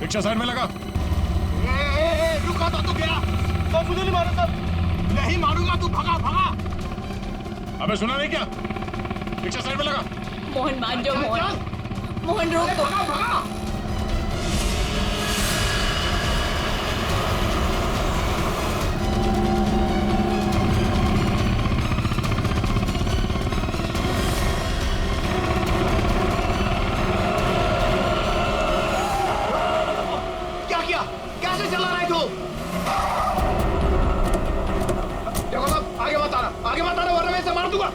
Rickshaw side में लगा। रुका तो गया। सब मुझे नहीं मारो सब। नहीं मारूंगा, तू भगा भगा। अबे सुना नहीं क्या? रिक्शा साइड में लगा। मोहन मान जाओ मोहन। मोहन रोक दो। भगा भगा। क्या किया? कैसे चला रहा है तू? देखो साहब, आगे मत आना, आगे मत आना वरना मैं इसे मार दूंगा।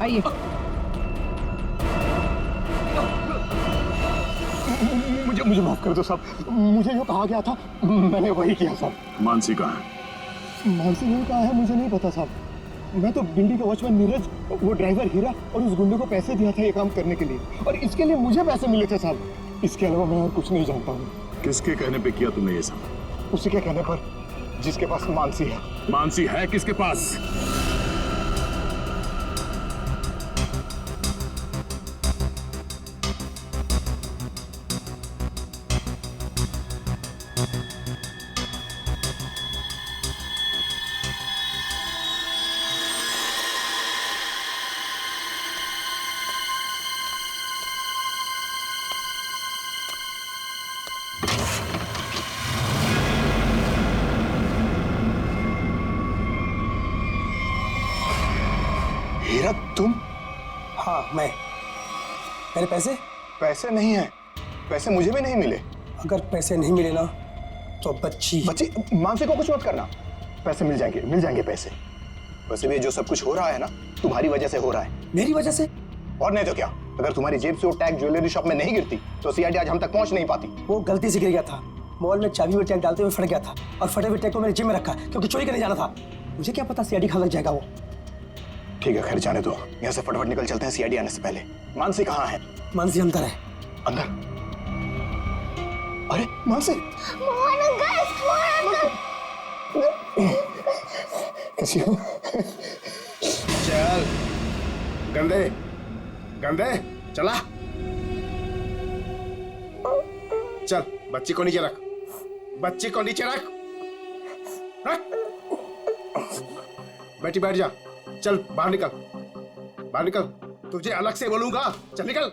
आइए। मुझे माफ कर दो साहब, मुझे जो कहा गया था मैंने वही किया साहब। मानसी कहाँ है? मानसी नहीं कहा है, मुझे नहीं पता साहब। मैं तो बिल्डिंग का वॉचमैन नीरज, वो ड्राइवर हीरा और उस गुंडे को पैसे दिया था ये काम करने के लिए, और इसके लिए मुझे पैसे मिले थे साहब। इसके अलावा मैं और कुछ नहीं जानता हूँ। किसके कहने पे किया तुमने ये सब? उसी के कहने पर, जिसके पास मानसी है। मानसी है किसके पास? हीरा तुम? हाँ मैं। मेरे पैसे? पैसे नहीं है, पैसे मुझे भी नहीं मिले। अगर पैसे नहीं मिले ना तो बच्ची मानसी को कुछ मत करना, पैसे मिल जाएंगे पैसे। वैसे भी जो सब कुछ हो रहा है ना, तुम्हारी वजह से हो रहा है। मेरी वजह से? और नहीं तो क्या, अगर तुम्हारी जेब से वो टैग ज्वेलरी शॉप में नहीं गिरती तो सीआईडी आज हम तक पहुंच नहीं पाती। वो गलती से गिर गया था। मॉल में चाबी में टैग डालते हुए फट गया था, और फटे हुए टैग को मैंने जेब में रखा क्योंकि चोरी करने जाना था। मुझे क्या पता सीआईडी खा लग जाएगा वो। ठीक है, खैर जाने दो, यहाँ से फटाफट निकल चलते हैं सीआईडी आने से पहले। मानसी कहाँ है? मानसी अंदर है। अंदर? अरे मानसी! मोहन अंकल! कैसी हो? चल गंदे गंदे चला। चल बच्ची को नीचे रख, बच्ची को नीचे रख। बेटी बैठ जा। चल बाहर निकल, बाहर निकल। तुझे अलग से बोलूंगा, चल निकल।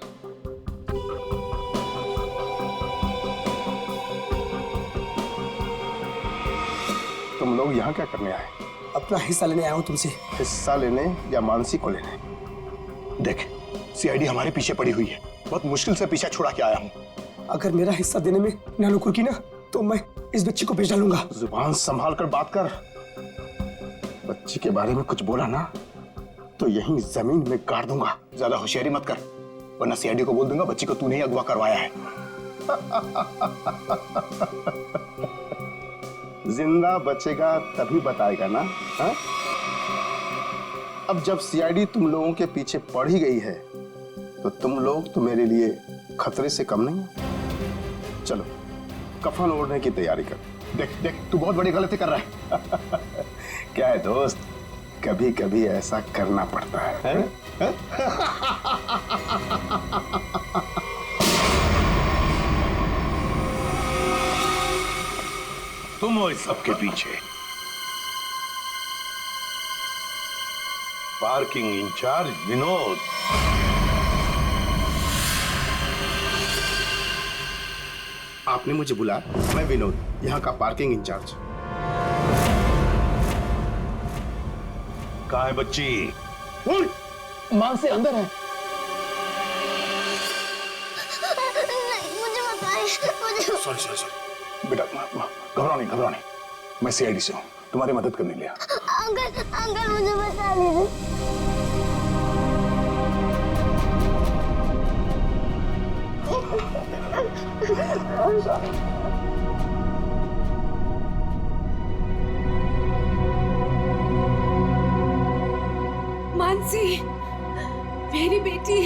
तुम लोग यहाँ क्या करने आए? अपना हिस्सा लेने आया हूँ तुमसे। हिस्सा लेने या मानसी को लेने? देख, सीआईडी हमारे पीछे पड़ी हुई है, बहुत मुश्किल से पीछा छुड़ा के आया हूँ। अगर मेरा हिस्सा देने में नानुकुर की ना तो मैं इस बच्ची को बेच डालूंगा। जुबान संभाल कर बात कर। बच्ची के बारे में कुछ बोला ना तो यहीं जमीन में गाड़ दूंगा। ज्यादा होशियारी मत कर, वरना सीआईडी को बोल दूंगा बच्ची को तूने ही अगवा करवाया है। जिंदा बचेगा तभी बताएगा ना। हा? अब जब सीआईडी तुम लोगों के पीछे पड़ ही गई है तो तुम लोग तो मेरे लिए खतरे से कम नहीं हो। चलो कफन ओढ़ने की तैयारी कर। देख देख, तू बहुत बड़ी गलती कर रहा है। क्या है दोस्त, कभी कभी ऐसा करना पड़ता है? तुम हो इस सबके पीछे। Parking incharge Vinod. आपने मुझे बुलाया? मैं विनोद, यहाँ का पार्किंग इंचार्ज। कहाँ है बच्ची? मानसी अंदर है। नहीं, मुझे बताइए, मुझे। सॉरी बेटा, घबराओ नहीं, मैं सीआईडी से हूँ, तुम्हारी मदद करने लिया। अंकल मुझे बता लीजिए। मानसी, मेरी बेटी।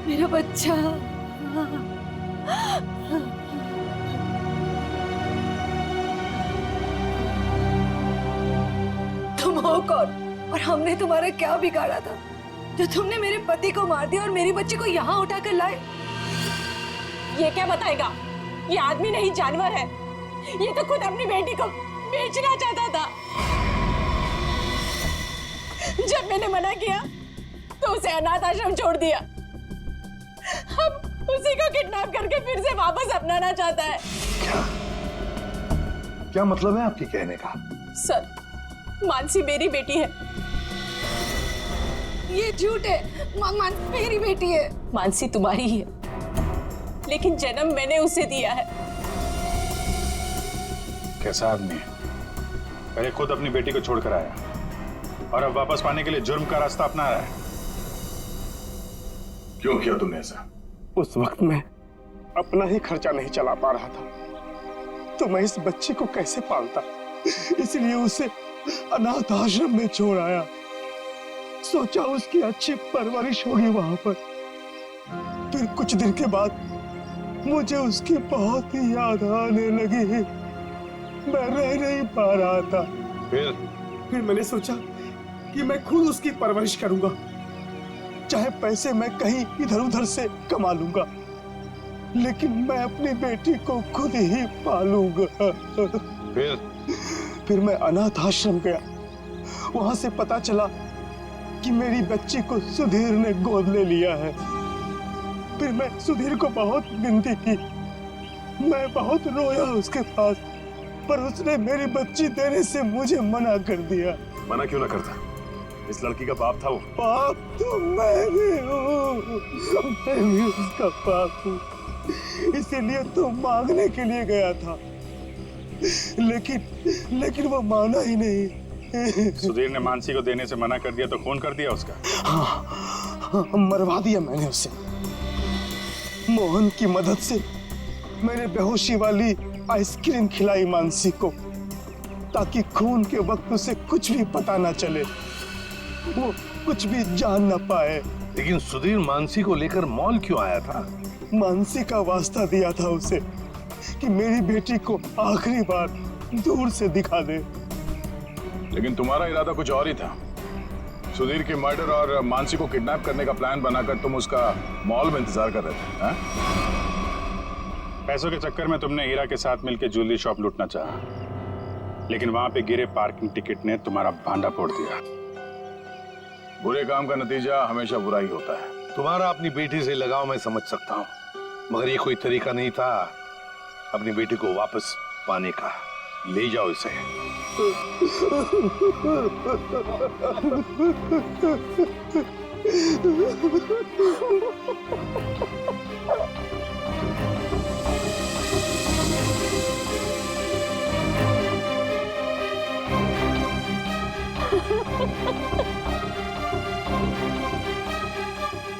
मेरा बच्चा। तुम हो कौन और हमने तुम्हारा क्या बिगाड़ा था जो तुमने मेरे पति को मार दिया और मेरी बच्ची को यहाँ उठाकर लाए? ये क्या बताएगा? ये आदमी नहीं जानवर है। ये तो खुद अपनी बेटी को बेचना चाहता था। जब मैंने मना किया तो उसे अनाथ आश्रम छोड़ दिया। अब उसी को किडनैप करके फिर से वापस अपनाना चाहता है। क्या मतलब है आपके कहने का? सर, मानसी मेरी बेटी है। ये झूठ है। मानसी मेरी बेटी है। मानसी तुम्हारी ही है, लेकिन जन्म मैंने उसे दिया है। कैसा आदमी है? पहले खुद अपनी बेटी को छोड़कर आया और अब वापस पाने के लिए जुर्म का रास्ता अपना रहा है। क्यों किया तुमने ऐसा? उस वक्त मैं अपना ही खर्चा नहीं चला पा रहा था तो मैं इस बच्ची को कैसे पालता, इसलिए उसे अनाथ आश्रम में छोड़ आया। सोचा उसकी अच्छी परवरिश होगी वहां पर। फिर कुछ दिन के बाद मुझे उसकी बहुत ही याद आने लगी। मैं रह नहीं पा रहा था। फिर मैंने सोचा कि मैं खुद उसकी परवरिश करूंगा, चाहे पैसे मैं कहीं इधर उधर से कमा लूंगा, लेकिन मैं अपनी बेटी को खुद ही पालूंगा। फिर मैं अनाथ आश्रम गया। वहां से पता चला कि मेरी बच्ची को सुधीर ने गोद ले लिया है। फिर मैं सुधीर को बहुत विनती की, मैं बहुत रोया उसके पास, पर उसने मेरी बच्ची देने से मुझे मना कर दिया। मना क्यों ना करता? इस लड़की का बाप था वो। बाप तो मैं भी हूँ, मैं भी उसका बाप हूँ, इसीलिए तो मांगने के लिए गया था, लेकिन वो माना ही नहीं। सुधीर ने मानसी को देने से मना कर दिया तो खून कर दिया उसका? हाँ, मरवा दिया मैंने उसे। मोहन की मदद से मैंने बेहोशी वाली आइसक्रीम खिलाई मानसी को, ताकि खून के वक्त उसे कुछ भी पता ना चले, वो कुछ भी जान ना पाए। लेकिन सुधीर मानसी को लेकर मॉल क्यों आया था? मानसी का वास्ता दिया था उसे कि मेरी बेटी को आखिरी बार दूर से दिखा दे। लेकिन तुम्हारा इरादा कुछ और ही था। सुधीर के मर्डर और मानसी को किडनैप करने का प्लान बनाकर तुम उसका मॉल में इंतजार कर रहे थे, हाँ? पैसों के चक्कर में तुमने हीरा के साथ मिलकर ज्वेलरी शॉप लूटना चाहा, लेकिन वहां पे गिरे पार्किंग टिकट ने तुम्हारा भांडा फोड़ दिया। बुरे काम का नतीजा हमेशा बुरा ही होता है। तुम्हारा अपनी बेटी से लगाव मैं समझ सकता हूँ, मगर ये कोई तरीका नहीं था अपनी बेटी को वापस पाने का। ले जाओ इसे।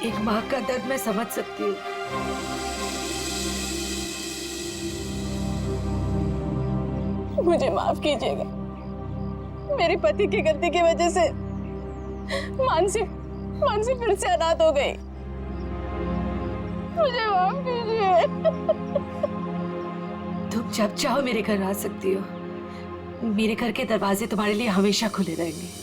एक माँ का दर्द मैं समझ सकती हूँ। मुझे माफ कीजिएगा, मेरे पति की गलती की वजह से मानसी फिर से अनाथ हो गई। मुझे माफ कीजिए। तुम जब चाहो मेरे घर आ सकती हो। मेरे घर के दरवाजे तुम्हारे लिए हमेशा खुले रहेंगे।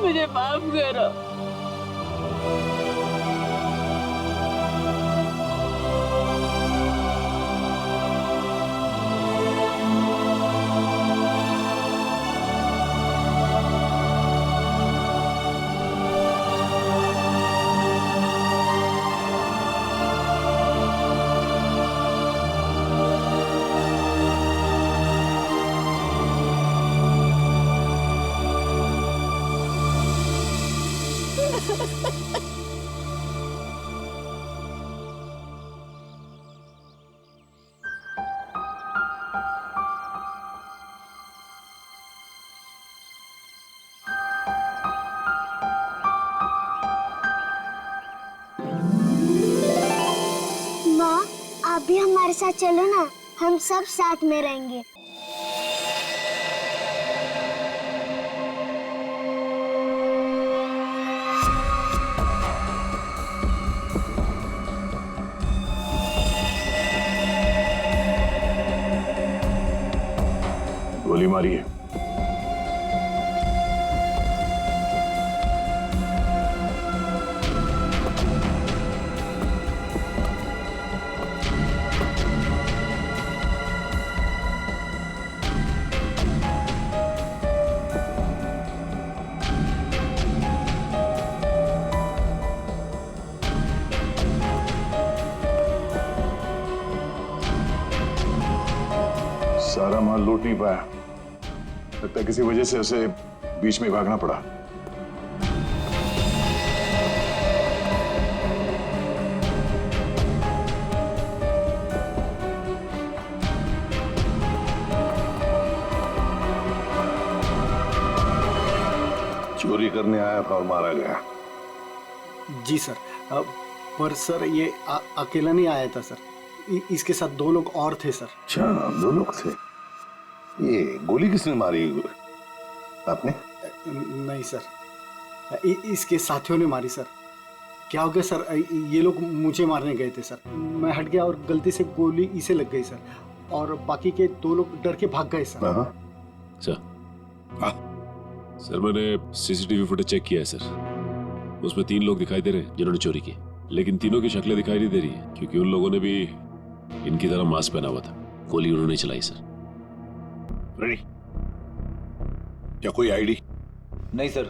मुझे माफ करो। माँ, आप भी हमारे साथ चलो ना, हम सब साथ में रहेंगे। तुम्हारी है। सारा माल लूट नहीं पाया, लगता है किसी वजह से उसे बीच में भागना पड़ा। चोरी करने आया था और मारा गया। जी सर। पर सर ये अकेला नहीं आया था सर, इसके साथ 2 लोग और थे सर। अच्छा, 2 लोग थे। ये गोली किसने मारी? आपने? नहीं सर, इसके साथियों ने मारी सर। क्या हो गया सर, ये लोग मुझे मारने गए थे सर, मैं हट गया और गलती से गोली इसे लग गई सर, और बाकी के 2 लोग डर के भाग गए सर। सर मैंने सीसीटीवी फुटेज चेक किया है सर, उसमें 3 लोग दिखाई दे रहे हैं जिन्होंने चोरी की, लेकिन तीनों की शक्लें दिखाई नहीं दे रही है क्योंकि उन लोगों ने भी इनकी तरह मास्क पहना हुआ था। गोली उन्होंने चलाई सर। रेडी? क्या कोई आईडी? नहीं सर,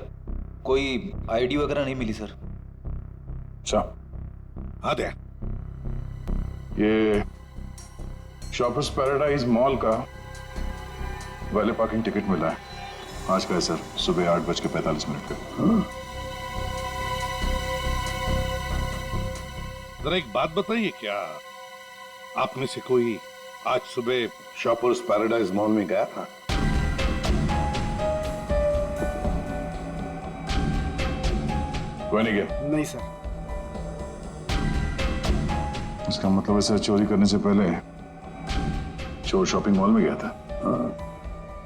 कोई आईडी वगैरह नहीं मिली सर। अच्छा, हाँ दे। ये शॉपर्स पैराडाइज मॉल का वैले पार्किंग टिकट मिला है आज का है सर, सुबह 8:45 का। जरा एक बात बताइए, क्या आप में से कोई आज सुबह शॉपर्स पैराडाइज मॉल में गया था? कोई नहीं गया? नहीं सर। इसका मतलब है सर चोरी करने से पहले चोर शॉपिंग मॉल में गया था।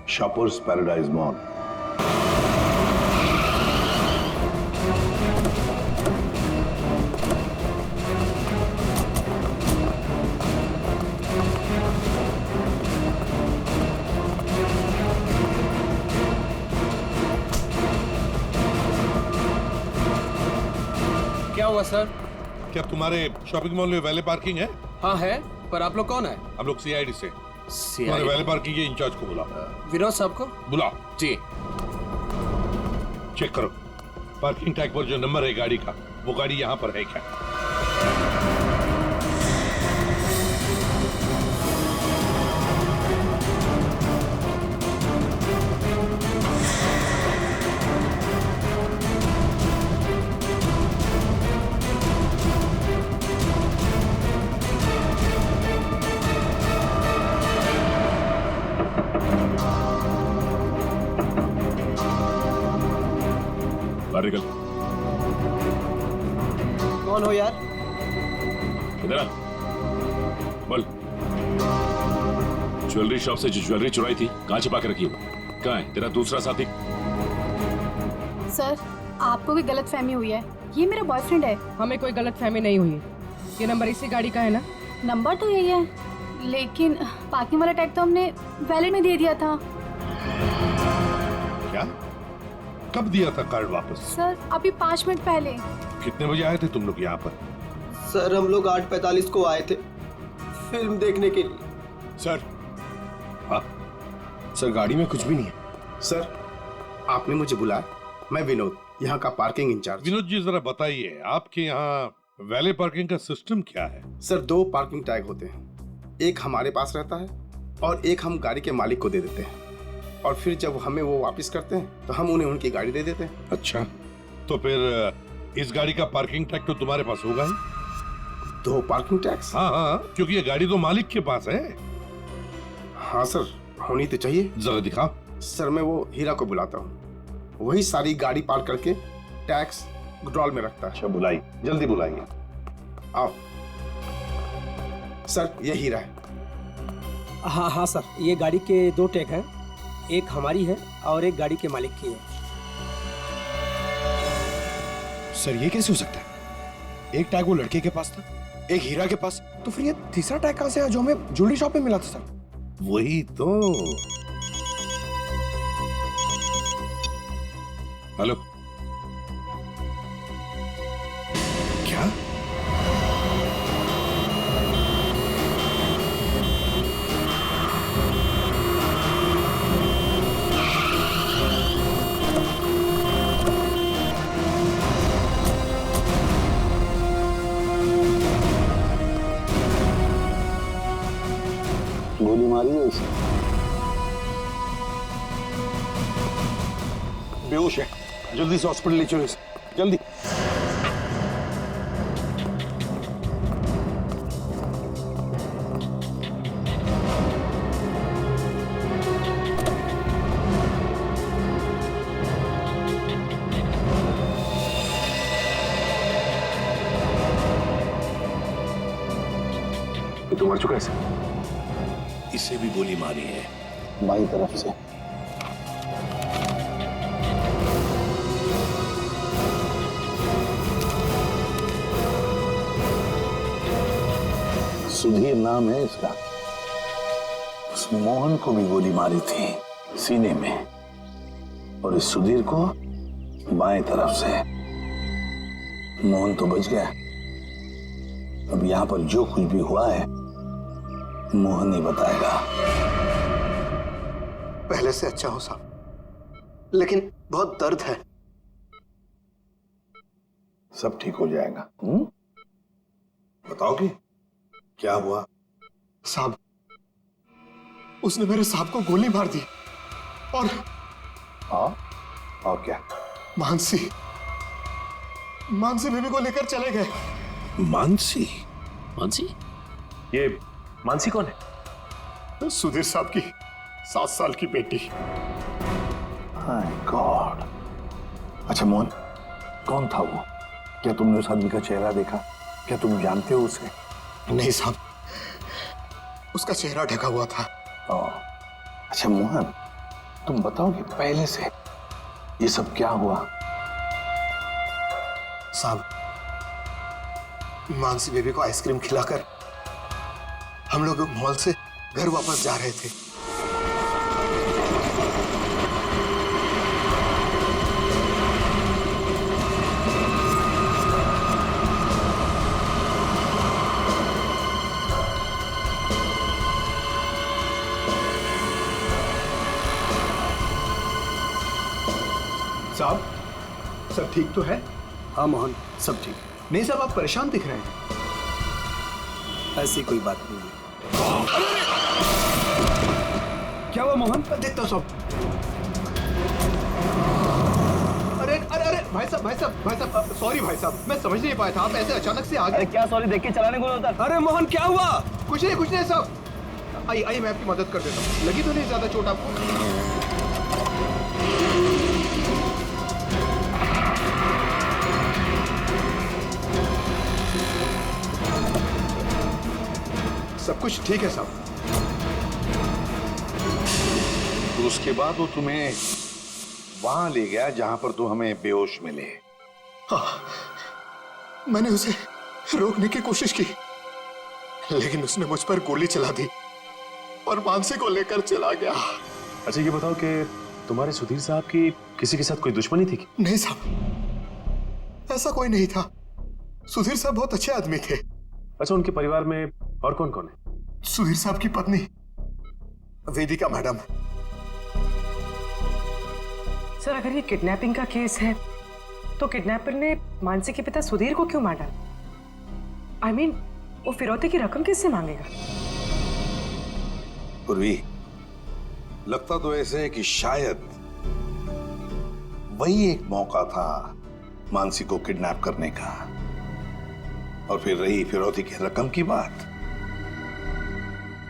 Shoppers paradise mall. क्या हुआ सर? क्या तुम्हारे शॉपिंग मॉल में वैले पार्किंग है? हाँ है, पर आप लोग कौन है? हम लोग सीआईडी से। तुम्हारे वैले पार्किंग के इंचार्ज को बुलाओ। विनोद साहब को बुलाओ। जी। चेक करो पार्किंग टैग पर जो नंबर है गाड़ी का, वो गाड़ी यहाँ पर है क्या? बाहर निकल। कौन हो यार? इधर आ। बोल। ज्वेलरी शॉप से जो ज्वेलरी चुराई थी कहाँ छिपा के रखी हो? कहाँ है तेरा दूसरा साथी? सर आपको भी गलत फहमी हुई है, ये मेरा बॉयफ्रेंड है। हमें कोई गलत फहमी नहीं हुई। ये नंबर इसी गाड़ी का है ना? नंबर तो यही है, लेकिन पार्किंग वाला टैग तो हमने वैलेट में दे दिया था। क्या? कब दिया था कार्ड वापस? सर अभी 5 मिनट पहले। कितने बजे आए थे तुम लोग यहाँ पर? सर हम लोग 8:45 को आए थे फिल्म देखने के लिए। सर। हाँ सर गाड़ी में कुछ भी नहीं है। सर आपने मुझे बुलाया, मैं विनोद, यहाँ का पार्किंग इंचार्ज। विनोद जी जरा बताइए, आपके यहाँ वैले पार्किंग का सिस्टम क्या है? सर 2 पार्किंग टैग होते हैं, एक हमारे पास रहता है और एक हम गाड़ी के मालिक को दे देते हैं, और फिर जब हमें वो वापस करते हैं तो हम उन्हें उनकी गाड़ी दे देते हैं। अच्छा, तो फिर इस गाड़ी का पार्किंग टैग तो तुम्हारे पास होगा ही? 2 पार्किंग टैक्स? हाँ हाँ, क्योंकि ये गाड़ी तो मालिक के पास है। हाँ सर, होनी तो चाहिए। जरा दिखाओ। सर मैं वो हीरा को बुलाता हूँ, वही सारी गाड़ी पार्क करके टैक्स ड्रॉल में रखता है। अच्छा बुलाई, जल्दी बुलाइए। आओ। सर ये हीरा है। हाँ हाँ सर, ये गाड़ी के 2 टैग हैं, एक हमारी है और एक गाड़ी के मालिक की है। सर ये कैसे हो सकता है? एक टैग वो लड़के के पास था, एक हीरा के पास, तो फिर ये तीसरा टैग कहाँ से आया जो हमें ज्वेलरी शॉप में मिला था? सर वही तो। हेलो, क्या? गोली मारी है उसे? बेहोश है, जल्दी से हॉस्पिटल ले चलो इसे, जल्दी। ये तो मर चुका है सर। इसे भी गोली मारी है। बाई तरफ से। सुधीर नाम है इसका। उस मोहन को भी गोली मारी थी सीने में, और इस सुधीर को बाएं तरफ से। मोहन तो बच गया। अब यहां पर जो कुछ भी हुआ है मोहन ही बताएगा। पहले से अच्छा हो साहब, लेकिन बहुत दर्द है। सब ठीक हो जाएगा। बताओ कि क्या हुआ? साहब, उसने मेरे साहब को गोली मार दी और और क्या? मानसी बेबी को लेकर चले गए। मानसी? मानसी? ये मानसी कौन है? सुधीर साहब की 7 साल की बेटी। हाय गॉड। अच्छा मोहन, कौन था वो? क्या तुमने उस आदमी का चेहरा देखा? क्या तुम जानते हो उसे? नहीं साहब, उसका चेहरा ढका हुआ था। अच्छा मोहन, तुम बताओ कि पहले से ये सब क्या हुआ? साहब, मानसी बेबी को आइसक्रीम खिलाकर हम लोग मॉल से घर वापस जा रहे थे। साहब, सब ठीक तो है? हाँ मोहन, सब ठीक। नहीं साहब, आप परेशान दिख रहे हैं। ऐसी कोई बात नहीं है। क्या हुआ मोहन? देखता सब। अरे अरे अरे भाई साहब, सॉरी भाई साहब, मैं समझ नहीं पाया था, आप ऐसे अचानक से आ गए। अरे क्या सॉरी, देख के चलाने को होता। अरे मोहन, क्या हुआ? कुछ नहीं साहब। आइए मैं आपकी मदद कर देता हूँ। लगी तो नहीं ज्यादा चोट आपको? सब कुछ ठीक है साहब। तो उसके बाद वो तुम्हें वहां ले गया जहां पर तुम हमें बेहोश मिले। हाँ, मैंने उसे रोकने की कोशिश की, लेकिन उसने मुझ पर गोली चला दी और मानसी को लेकर चला गया। अच्छा ये बताओ कि तुम्हारे सुधीर साहब की किसी के साथ कोई दुश्मनी थी? नहीं साहब, ऐसा कोई नहीं था। सुधीर साहब बहुत अच्छे आदमी थे। अच्छा, उनके परिवार में और कौन कौन है? सुधीर साहब की पत्नी वेदिका मैडम। सर, अगर ये किडनैपिंग का केस है तो किडनैपर ने मानसी के पिता सुधीर को क्यों मार डाला? I mean, वो फिरौती की रकम किससे मांगेगा? पूर्वी, लगता तो ऐसे है कि शायद वही एक मौका था मानसी को किडनैप करने का। और फिर रही फिरौती की रकम की बात,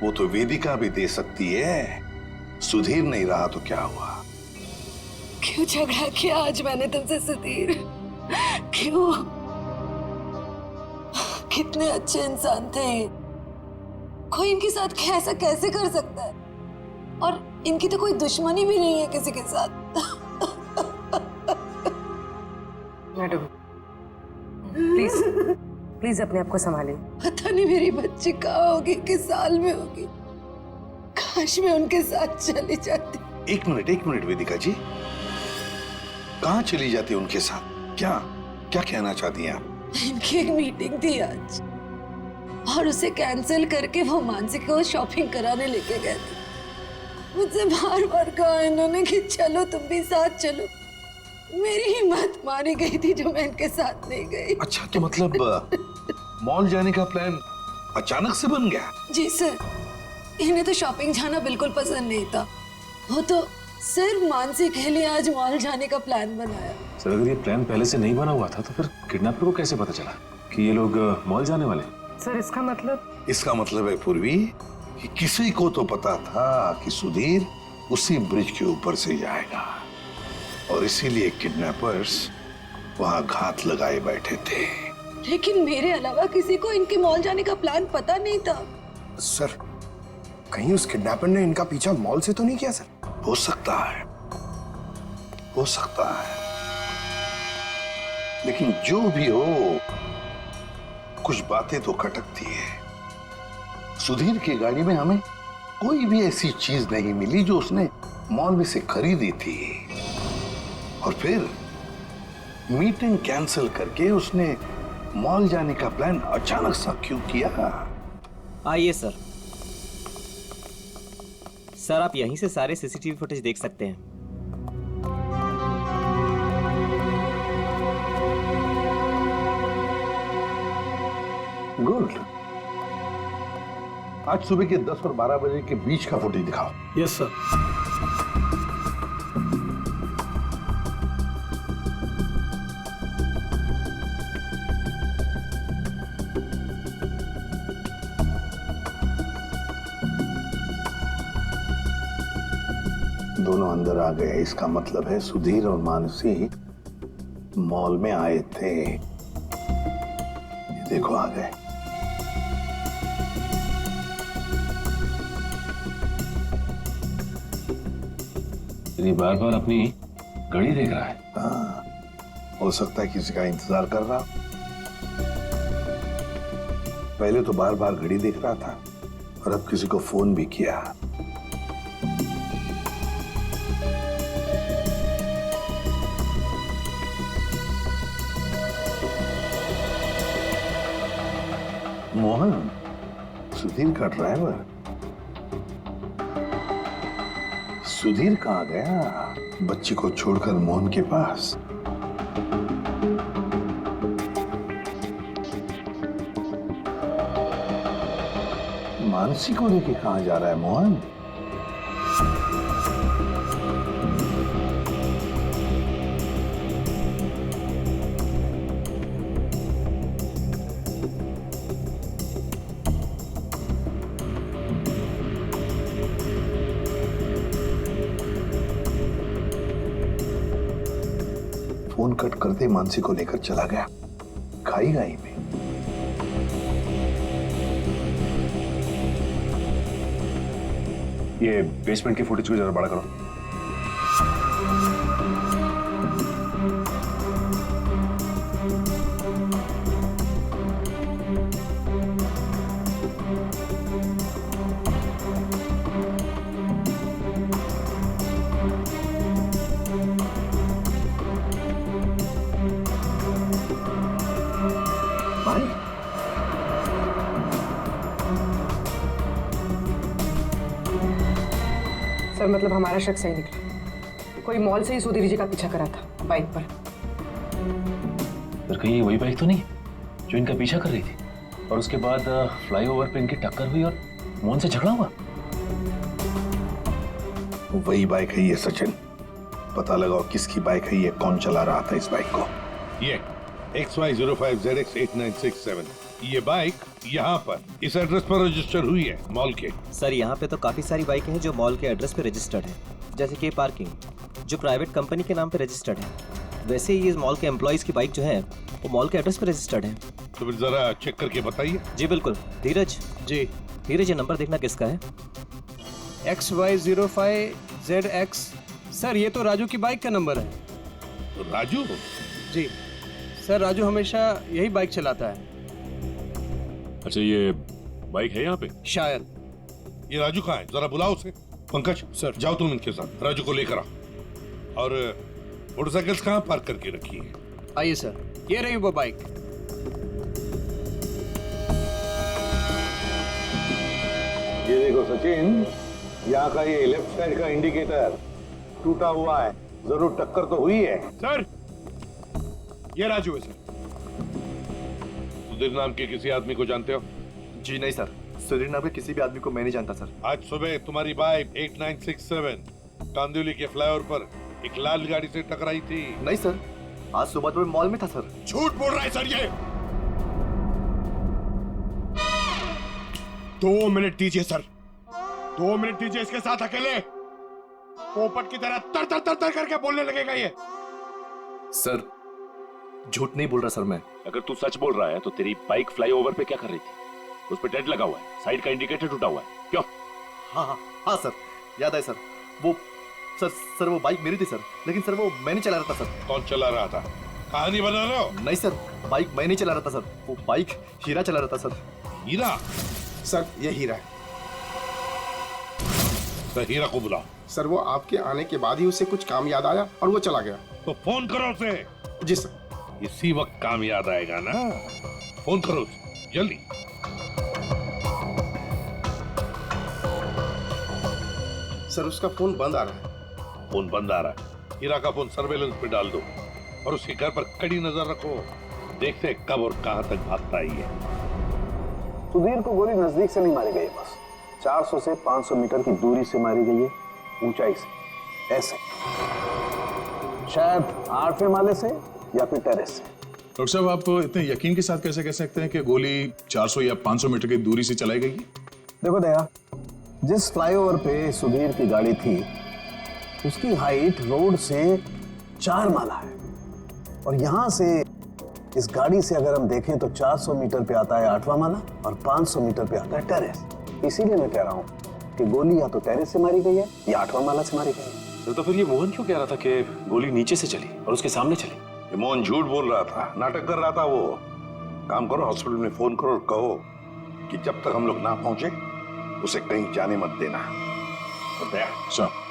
वो तो वेदिका भी दे सकती है। सुधीर नहीं रहा तो क्या हुआ? क्यों झगड़ा किया आज मैंने तुमसे सुधीर? क्यों? कितने अच्छे इंसान थे ये। कोई इनके साथ ऐसा कैसे कर सकता है? और इनकी तो कोई दुश्मनी भी नहीं है किसी के साथ। मैडम, प्लीज अपने आप को संभालिए। पता नहीं मेरी बच्ची कहाँ होगी, किस साल में होगी। काश मैं उनके साथ चली जाती। एक मिनट वेदिका जी, कहाँ चली जाती उनके साथ? क्या क्या कहना चाहती हैं आप? इनकी एक मीटिंग थी आज और उसे कैंसिल करके वो मानसी को शॉपिंग कराने लेके गए थे। मुझसे बार बार कहा इन्होंने कि चलो तुम भी साथ चलो। मेरी हिम्मत मारी गई थी जो मैं इनके साथ नहीं गई। अच्छा, तो मतलब मॉल जाने का प्लान अचानक से बन गया? जी सर, इन्हें तो शॉपिंग जाना बिल्कुल पसंद नहीं था। वो तो सिर्फ मानसी के लिए आज मॉल जाने का प्लान बनाया। सर अगर ये प्लान पहले से नहीं बना हुआ था तो फिर किडनैपर को कैसे पता चला कि ये लोग मॉल जाने वाले? सर इसका मतलब? इसका मतलब है पूर्वी कि किसी को तो पता था कि सुधीर उसी ब्रिज के ऊपर से जाएगा और इसीलिए किडनैपर्स वहां घात लगाए बैठे थे। लेकिन मेरे अलावा किसी को इनके मॉल जाने का प्लान पता नहीं था। सर कहीं उस किडनैपर ने इनका पीछा मॉल से तो नहीं किया? सर हो सकता है, हो सकता है, लेकिन जो भी हो कुछ बातें तो खटकती है। सुधीर की गाड़ी में हमें कोई भी ऐसी चीज नहीं मिली जो उसने मॉल में से खरीदी थी, और फिर मीटिंग कैंसिल करके उसने मॉल जाने का प्लान अचानक सा क्यों किया? आइए सर। सर आप यहीं से सारे सीसीटीवी फुटेज देख सकते हैं। गुड। आज सुबह के 10 और 12 बजे के बीच का फुटेज दिखाओ। Yes sir. दोनों अंदर आ गए, इसका मतलब है सुधीर और मानसी मॉल में आए थे। ये देखो आ गए। ये बार बार अपनी घड़ी देख रहा है। हाँ, हो सकता है किसी का इंतजार कर रहा। पहले तो बार बार घड़ी देख रहा था और अब किसी को फोन भी किया। मोहन, सुधीर का ड्राइवर। सुधीर कहाँ गया? बच्ची को छोड़कर मोहन के पास। मानसी को लेके कहाँ जा रहा है मोहन? फोन कट करते मानसी को लेकर चला गया खाई गाई में। ये बेसमेंट की फुटेज को जरा बड़ा करो। सर मतलब हमारा शक सही निकला। कोई मॉल से ही सुधीर जी का पीछा करा था बाइक पर। सर कहीं वही बाइक तो नहीं जो इनका पीछा कर रही थी और उसके बाद फ्लाईओवर पे इनकी टक्कर हुई और मोहन से झगड़ा हुआ? वही बाइक है ये सचिन। पता लगाओ किसकी बाइक है ये, कौन चला रहा था इस बाइक को। ये XY05ZX8967 ये बाइक यहाँ पर इस एड्रेस पर रजिस्टर हुई है मॉल के। सर यहाँ पे तो काफी सारी बाइकें हैं जो मॉल के एड्रेस पे रजिस्टर्ड है, जैसे कि पार्किंग जो प्राइवेट कंपनी के नाम पे रजिस्टर्ड है। वैसे ही ये मॉल के एम्प्लॉइज की बाइक जो है वो मॉल के एड्रेस पे रजिस्टर्ड है। तो फिर जरा चेक करके बताइए। जी बिल्कुल। धीरज जी। धीरज ये नंबर देखना किसका है? XY05ZX। सर ये तो राजू की बाइक का नंबर है। राजू? जी सर, राजू हमेशा यही बाइक चलाता है। अच्छा ये बाइक है यहाँ पे? शायद। ये राजू कहाँ है? जरा बुलाओ उसे। पंकज सर जाओ तुम इनके साथ, राजू को लेकर आओ। और मोटरसाइकिल्स कहाँ पार्क करके रखी है? आइए सर, ये रही वो बाइक। ये देखो सचिन, यहाँ का ये लेफ्ट साइड का इंडिकेटर टूटा हुआ है, जरूर टक्कर तो हुई है। सर, ये राजू है सर। सुधीर नाम के किसी आदमी को जानते हो? जी नहीं सर, सुधीर नाम के किसी भी आदमी को मैं नहीं जानता सर। आज सुबह तुम्हारी बाइक 8967 कांदिवली के फ्लाईओवर पर एक लाल गाड़ी से टकराई थी। नहीं सर, आज सुबह तो मैं मॉल में था सर। झूठ बोल रहा है सर ये। 2 मिनट दीजिए सर, 2 मिनट दीजिए इसके साथ अकेले। पोपट की तरह तर तर तर तर करके बोलने लगेगा ये। सर, झूठ नहीं बोल रहा सर मैं। अगर तू सच बोल रहा है तो तेरी बाइक फ्लाईओवर पे क्या कर रही थी? उस पे डेंट लगा हुआ है, साइड का इंडिकेटर टूटा हुआ है, क्यों? हाँ सर, याद है सर। वो सर वो बाइक मेरी थी सर, लेकिन सर वो मैं नहीं चला रहा था सर। कौन चला रहा था? कहानी बना रहे हो? नहीं सर, बाइक मैं नहीं चला रहा था सर, वो बाइक हीरा चला रहा था सर। हीरा? सर ये हीरा है। तो हीरा को बुलाओ। सर वो आपके आने के बाद ही उसे कुछ काम याद आया और वो चला गया। तो फोन करो उसे। जी सर। इसी वक्त काम याद आएगा ना, फोन करो उसे जल्दी। सर उसका फोन बंद आ रहा है। फोन बंद आ रहा है? हीरा का फोन सर्वेलेंस पे डाल दो और उसके घर पर कड़ी नजर रखो। देखते कब और कहां तक भागता है ये। सुधीर को गोली नजदीक से नहीं मारी गई, बस 400 से 500 मीटर की दूरी से मारी गई है, ऊंचाई से, ऐसे शायद 8वें माले से या फिर टेरेस से। डॉक्टर साहब, आप इतने यकीन के साथ कैसे कह सकते हैं कि गोली 400 या 500 मीटर की दूरी से चलाई गई? देखो दया, जिस फ्लाईओवर पे सुधीर की गाड़ी थी उसकी हाइट रोड से 4 माला है, और यहां से इस गाड़ी से अगर हम देखें तो 400 मीटर पे आता है 8वां माला और 500 मीटर पे आता है टेरेस। इसीलिए मैं कह रहा हूं कि गोली या तो टेरेस से मारी गई है या 8वां माला से मारी गई है। तो फिर ये मोहन क्यों कह रहा था कि गोली नीचे से चली और उसके सामने चली? ये मोहन झूठ बोल रहा था, नाटक कर रहा था वो। काम करो, हॉस्पिटल में फोन करो और कहो कि जब तक हम लोग ना पहुंचे उसे कहीं जाने मत देना। तो दया सर,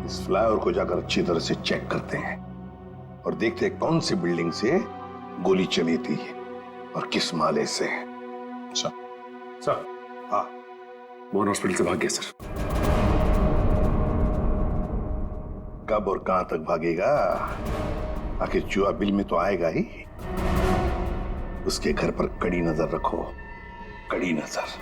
इस फ्लाईओवर को जाकर अच्छी तरह से चेक करते हैं और देखते हैं कौन सी बिल्डिंग से गोली चली थी और किस माले से। सर। हाँ, मोहन हॉस्पिटल से भाग गया सर। कब और कहां तक भागेगा? आखिर जुआ बिल में तो आएगा ही। उसके घर पर कड़ी नजर रखो, कड़ी नजर।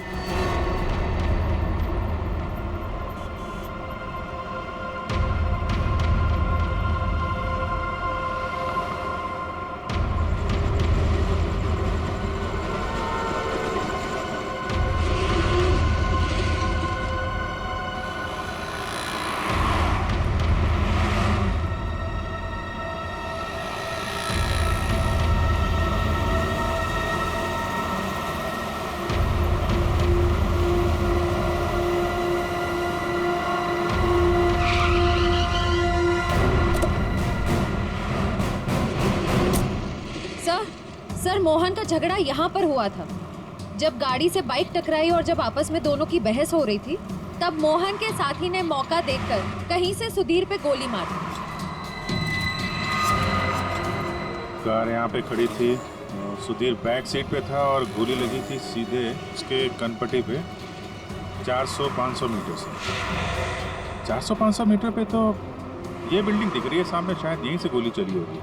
सर मोहन का झगड़ा यहाँ पर हुआ था। जब गाड़ी से बाइक टकराई और जब आपस में दोनों की बहस हो रही थी, तब मोहन के साथी ने मौका देखकर कहीं से सुधीर पे गोली मार दी। कार यहाँ पे खड़ी थी, सुधीर बैक सीट पे था और गोली लगी थी सीधे उसके कनपट्टी पे 400-500 मीटर से। 400-500 मीटर पे तो ये बिल्डिंग दिख रही है सामने, शायद यहीं से गोली चली होगी।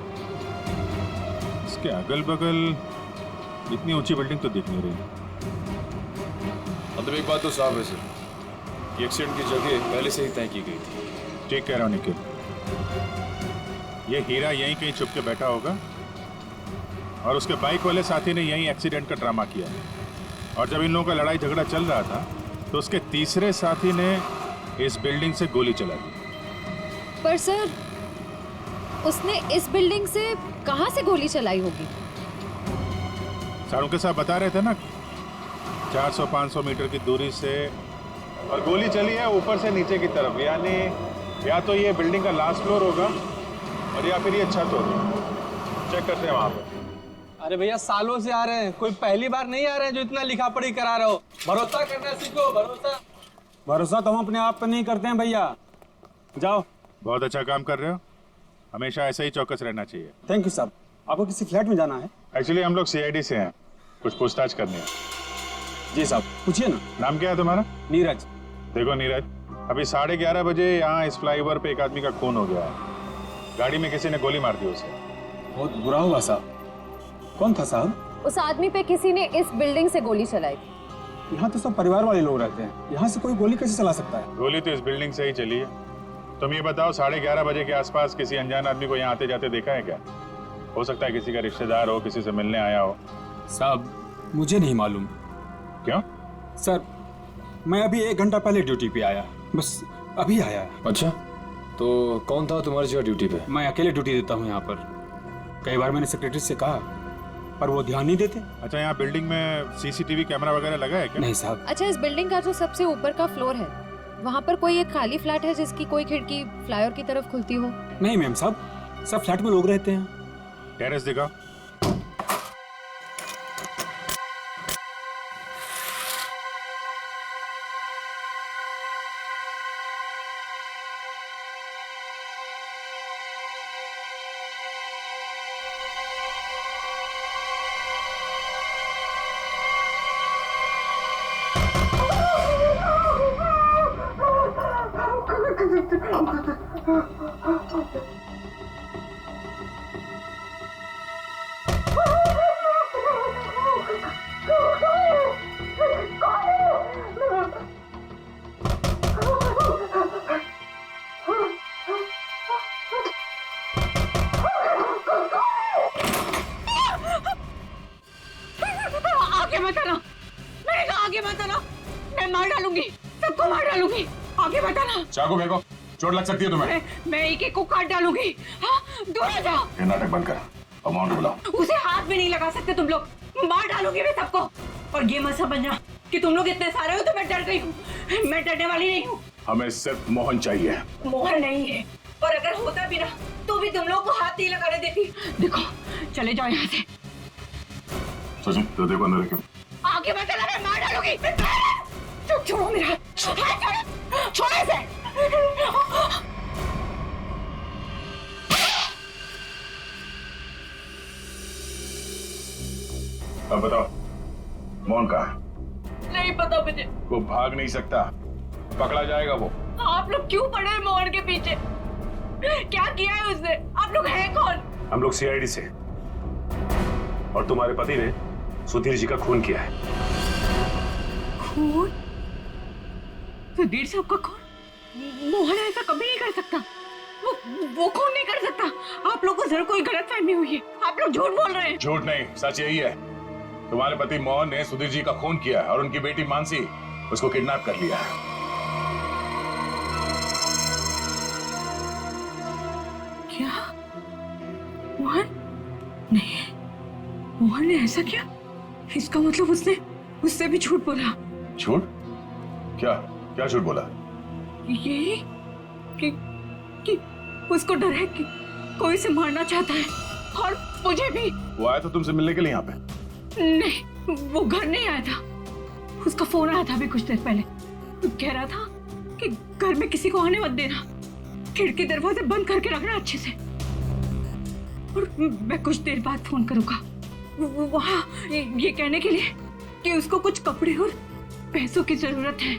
इसके अगल बगल इतनी ऊंची बिल्डिंग तो दिख नहीं रही। मतलब एक बात तो साफ है सर, ये एक्सीडेंट की जगह पहले से ही तय की गई थी। ठीक कह रहा हूँ निखिल, ये हीरा यहीं कहीं छुप के बैठा होगा और उसके बाइक वाले साथी ने यहीं एक्सीडेंट का ड्रामा किया। और जब इन लोगों का लड़ाई झगड़ा चल रहा था तो उसके तीसरे साथी ने इस बिल्डिंग से गोली चला दी। पर सर, उसने इस बिल्डिंग से कहां से गोली चलाई होगी? सारों के साथ बता रहे थे ना, 400-500 मीटर की दूरी से, और गोली चली है ऊपर से नीचे की तरफ, यानी या तो ये बिल्डिंग का लास्ट फ्लोर होगा और या फिर ये छत होगी। चेक करते हैं वहां पर। अरे भैया सालों से आ रहे हैं, कोई पहली बार नहीं आ रहे हैं जो इतना लिखा पढ़ी करा रहे हो। भरोसा करना सीखो, भरोसा। भरोसा तो हम अपने आप पर नहीं करते हैं भैया, जाओ। बहुत अच्छा काम कर रहे हो, हमेशा ऐसा ही चौकस रहना चाहिए। थैंक यू साहब। आपको किसी फ्लैट में जाना है? एक्चुअली हम लोग सीआईडी से हैं, कुछ पूछताछ करनी है। जी साहब, पूछिए ना। नाम क्या है तुम्हारा? नीरज। देखो नीरज, अभी 11:30 बजे यहाँ इस फ्लाईओवर पे एक आदमी का खून हो गया है। गाड़ी में किसी ने गोली मार दी उसे। बहुत बुरा हुआ साहब। कौन था साहब? उस आदमी पे किसी ने इस बिल्डिंग से गोली चलाई। यहाँ तो सब परिवार वाले लोग रहते हैं, यहाँ से कोई गोली कैसे चला सकता है? गोली तो इस बिल्डिंग से ही चली है। तुम ये बताओ, 11:30 बजे के आसपास किसी अनजान आदमी को यहाँ आते जाते देखा है क्या? हो सकता है किसी का रिश्तेदार हो, किसी से मिलने आया हो। साहब मुझे नहीं मालूम। क्यों? सर मैं अभी 1 घंटा पहले ड्यूटी पे आया, बस अभी आया। अच्छा, तो कौन था तुम्हारी जगह ड्यूटी पे? मैं अकेले ड्यूटी देता हूँ यहाँ पर। कई बार मैंने सेक्रेटरी से कहा पर वो ध्यान नहीं देते। अच्छा, यहाँ बिल्डिंग में सीसीटीवी कैमरा वगैरह लगा है क्या? नहीं साहब। अच्छा, इस बिल्डिंग का जो सबसे ऊपर का फ्लोर है, वहाँ पर कोई एक खाली फ्लैट है जिसकी कोई खिड़की फ्लाईओवर की तरफ खुलती हो? नहीं मैम साहब, सब फ्लैट में लोग रहते हैं। टेरेस दिखाओ। आगे मत आना, मैंने कहा आगे मत आना, मैं मार डालूंगी, सबको मार डालूंगी, आगे मत आना। चाकू फेंको, चोट लग सकती है तुम्हें। मैं एक एक को काट डालूंगी। हाँ, दूर हो जाओ। ये नाटक बंद कर, अमाउंट बुलाओ। उसे हाथ भी नहीं लगा सकते तुम लोग, मार डालूंगी मैं सबको। और ये मत समझना कि तुम लोग इतने सारे हो तो मैं डर गई हूँ, मैं डरने वाली नहीं हूँ। हमें सिर्फ मोहन चाहिए। मोहन नहीं है, और अगर होता भी ना तो भी तुम लोग को हाथ नहीं लगाने देती। देखो, चले जाओ यहाँ से। सचिन, तो देखो अंदर क्यों? आगे मत आना, मैं मार डालूंगी। छोड़ो मेरा हाथ, छोड़ो, छोड़ो इसे। अब बताओ, मोहन कहाँ है? नहीं पता मुझे। वो भाग नहीं सकता, पकड़ा जाएगा वो। आप लोग क्यों पड़े हैं मोहन के पीछे? क्या किया है उसने? आप लोग हैं कौन? हम लोग सीआईडी से, और तुम्हारे पति ने सुधीर जी का खून किया है। खून? सुधीर साहब का खून? मोहन ऐसा कभी नहीं कर सकता, वो खून नहीं कर सकता। आप लोग को जरूर कोई गलतफहमी हुई है, आप लोग झूठ बोल रहे हैं। झूठ नहीं, सच यही है। तुम्हारे पति मोहन ने सुधीर जी का खून किया है और उनकी बेटी मानसी उसको किडनैप कर लिया है। क्या? मोहन? नहीं, मोहन ने ऐसा किया? इसका मतलब उसने उससे भी झूठ बोला। झूठ? क्या क्या झूठ बोला? यही कि उसको डर है कि कोई से मारना चाहता है, और मुझे भी। वो आया था तुमसे मिलने के लिए यहाँ पे? नहीं, वो घर नहीं आया था। उसका फोन आया था अभी कुछ देर पहले, वो कह रहा था कि घर में किसी को आने मत देना, खिड़की दरवाजे बंद करके रखना अच्छे से, और मैं कुछ देर बाद फोन करूंगा वहाँ ये कहने के लिए कि उसको कुछ कपड़े और पैसों की जरूरत है।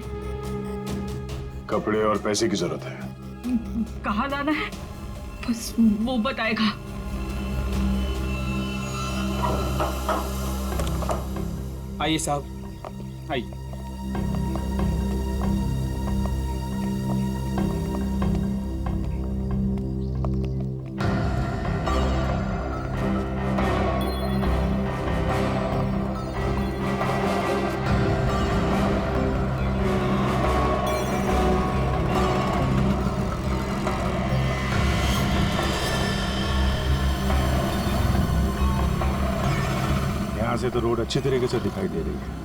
कपड़े और पैसे की जरूरत है? कहाँ लाना है बस वो बताएगा। आइए साहब, आइए। यहाँ से तो रोड अच्छी तरीके से दिखाई दे रही है।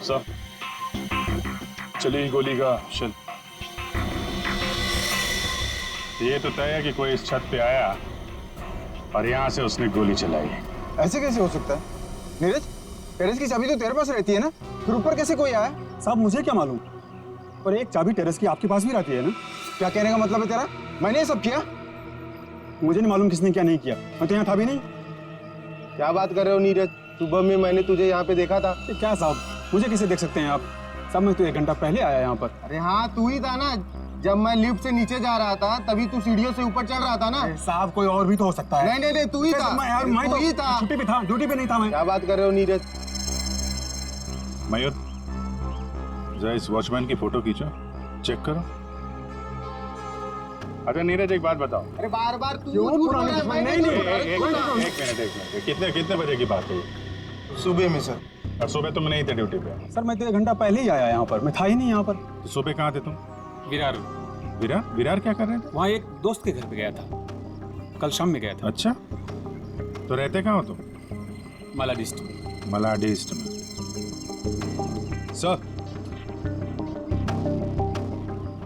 सर, चली गोली का शेल। ये तो तय है कि कोई इस छत पे आया और यहाँ से उसने गोली चलाई। ऐसे कैसे हो सकता है? नीरज, टेरेस की चाबी तो तेरे पास रहती है ना, फिर ऊपर कैसे कोई आया? साहब मुझे क्या मालूम, पर एक चाबी टेरेस की आपके पास भी रहती है ना। क्या कहने का मतलब है तेरा? मैंने ये सब किया? मुझे नहीं मालूम किसने क्या नहीं किया, मैं तो यहाँ था भी नहीं। क्या बात कर रहे हो नीरज? सुबह में मैंने तुझे यहाँ पे देखा था। क्या साहब, मुझे कैसे देख सकते हैं आप? साहब मैं तो 1 घंटा पहले आया यहाँ पर। अरे हाँ, तू ही था ना, जब मैं लिफ्ट से नीचे जा रहा था तभी तू सीढ़ियों से ऊपर चढ़ रहा था ना। साहब कोई और भी तो हो सकता है। नहीं, तू ही था। मैं तू ही था। छुट्टी पे था, ड्यूटी पे नहीं था मैं। क्या बात कर रहे हो नीरज? मयूर, जरा इस वॉचमैन की फोटो खींचो, चेक करो। अच्छा नीरज, एक बात बताओ। अरे बार तू क्यों पुराने दुश्मन? नहीं, एक मिनट, कितने बजे की बात है? सुबह में सर। और सुबह तुम नहीं थे ड्यूटी पे? सर मैं तो 1 घंटा पहले ही आया यहाँ पर, मैं था ही नहीं यहाँ पर। तो सुबह कहाँ थे तुम? विरार क्या कर रहे थे? वहाँ एक दोस्त के घर पे गया था, कल शाम में गया था। अच्छा, तो रहते कहाँ हो तुम? मलाडिस्ट में। सर,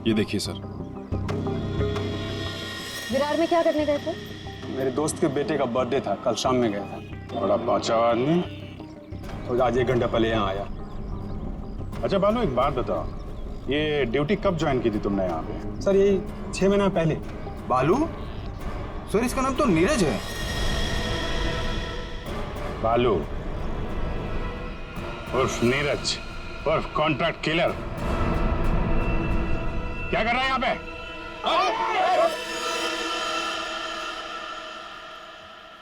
ये देखिए सर। विरार में क्या करने गए थे? मेरे दोस्त के बेटे का बर्थडे था, कल शाम में गया था। बड़ा बाचा आदमी, तो आज 1 घंटा पहले यहाँ आया। अच्छा बालू, एक बात बताओ, ये ड्यूटी कब ज्वाइन की थी तुमने यहाँ पे? सर ये 6 महीना पहले। बालू? सर इसका नाम तो नीरज है। बालू उर्फ नीरज उर्फ कॉन्ट्रैक्ट किलर, क्या कर रहा है यहाँ पे?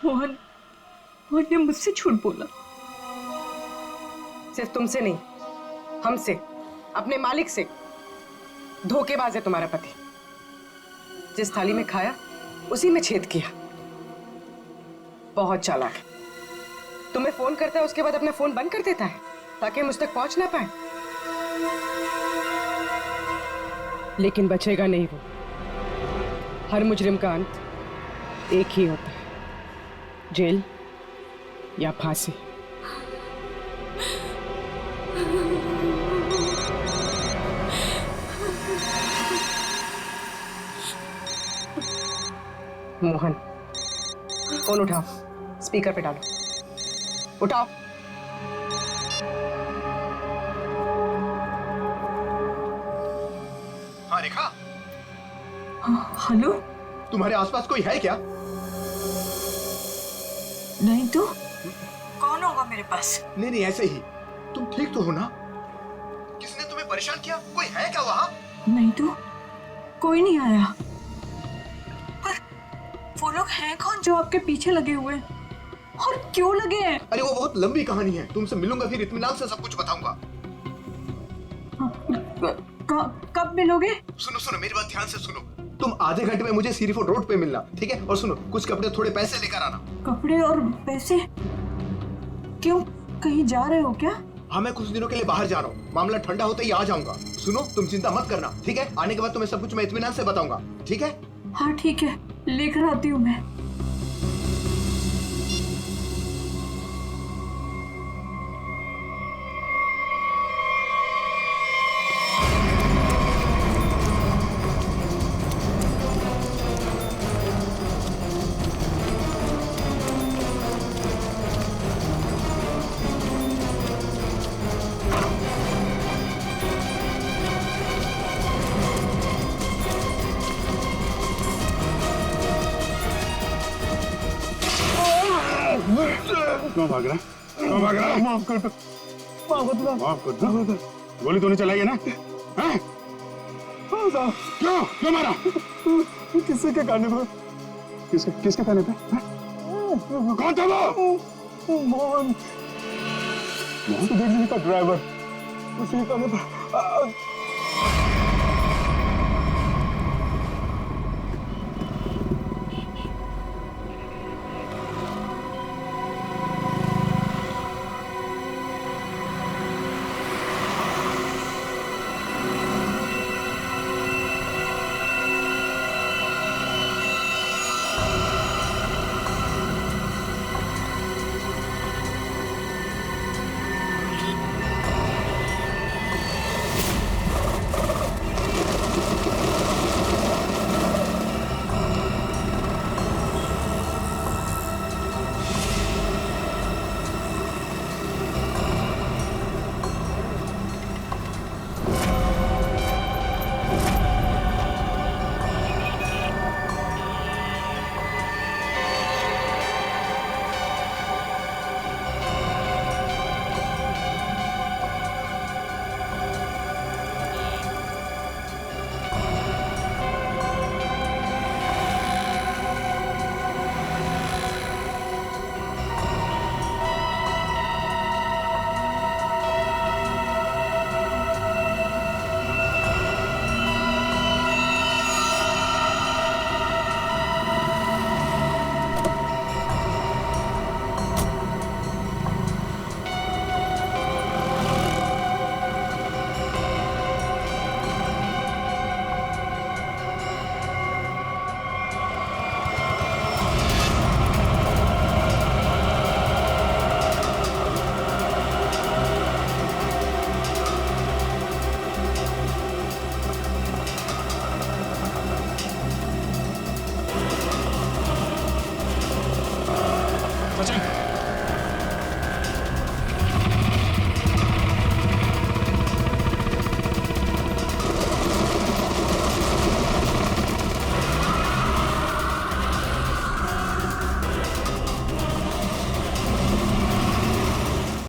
मोहन ने मुझसे झूठ बोला। सिर्फ तुमसे नहीं, हमसे, अपने मालिक से। धोखेबाज है तुम्हारा पति। जिस थाली में खाया उसी में छेद किया। बहुत चालाक है। तुम्हें फोन करता है, उसके बाद अपना फोन बंद कर देता है ताकि मुझ तक पहुंच ना पाए। लेकिन बचेगा नहीं वो। हर मुजरिम का अंत एक ही होता है, जेल या फांसी। मोहन, फोन उठाओ, स्पीकर पे डालो। उठाओ। हाँ रेखा। हेलो, तुम्हारे आसपास कोई है क्या? नहीं तो कौन होगा मेरे पास? नहीं ऐसे ही। तुम ठीक तो हो ना? किसने तुम्हें परेशान किया? कोई है क्या वहाँ? नहीं तो कोई नहीं आया। पर वो लोग हैं कौन जो आपके पीछे लगे हुए हैं? और क्यों लगे हैं? अरे वो बहुत लंबी कहानी है, तुमसे मिलूंगा फिर इत्मीनान से सब कुछ बताऊंगा। कब मिलोगे? सुनो मेरी बात ध्यान से सुनो। तुम आधे घंटे में मुझे सीरीफोर्ड रोड पे मिलना, ठीक है? और सुनो, कुछ कपड़े थोड़े पैसे लेकर आना। कपड़े और पैसे? क्यों, कहीं जा रहे हो क्या? हाँ, मैं कुछ दिनों के लिए बाहर जा रहा हूँ। मामला ठंडा होते ही आ जाऊंगा। सुनो, तुम चिंता मत करना, ठीक है? आने के बाद तुम्हें सब कुछ मैं इत्मीनान से बताऊंगा, ठीक है? हाँ ठीक है, लेकर आती हूँ मैं। क्यों भाग रहा? माफ कर दो। गोली तो नहीं चलाई है ना? हैं? क्यों मारा? किसके कहने पर? किसके कहने पे? कौन था वो? मोहन, सुधीर जी का ड्राइवर। उसी कहने पर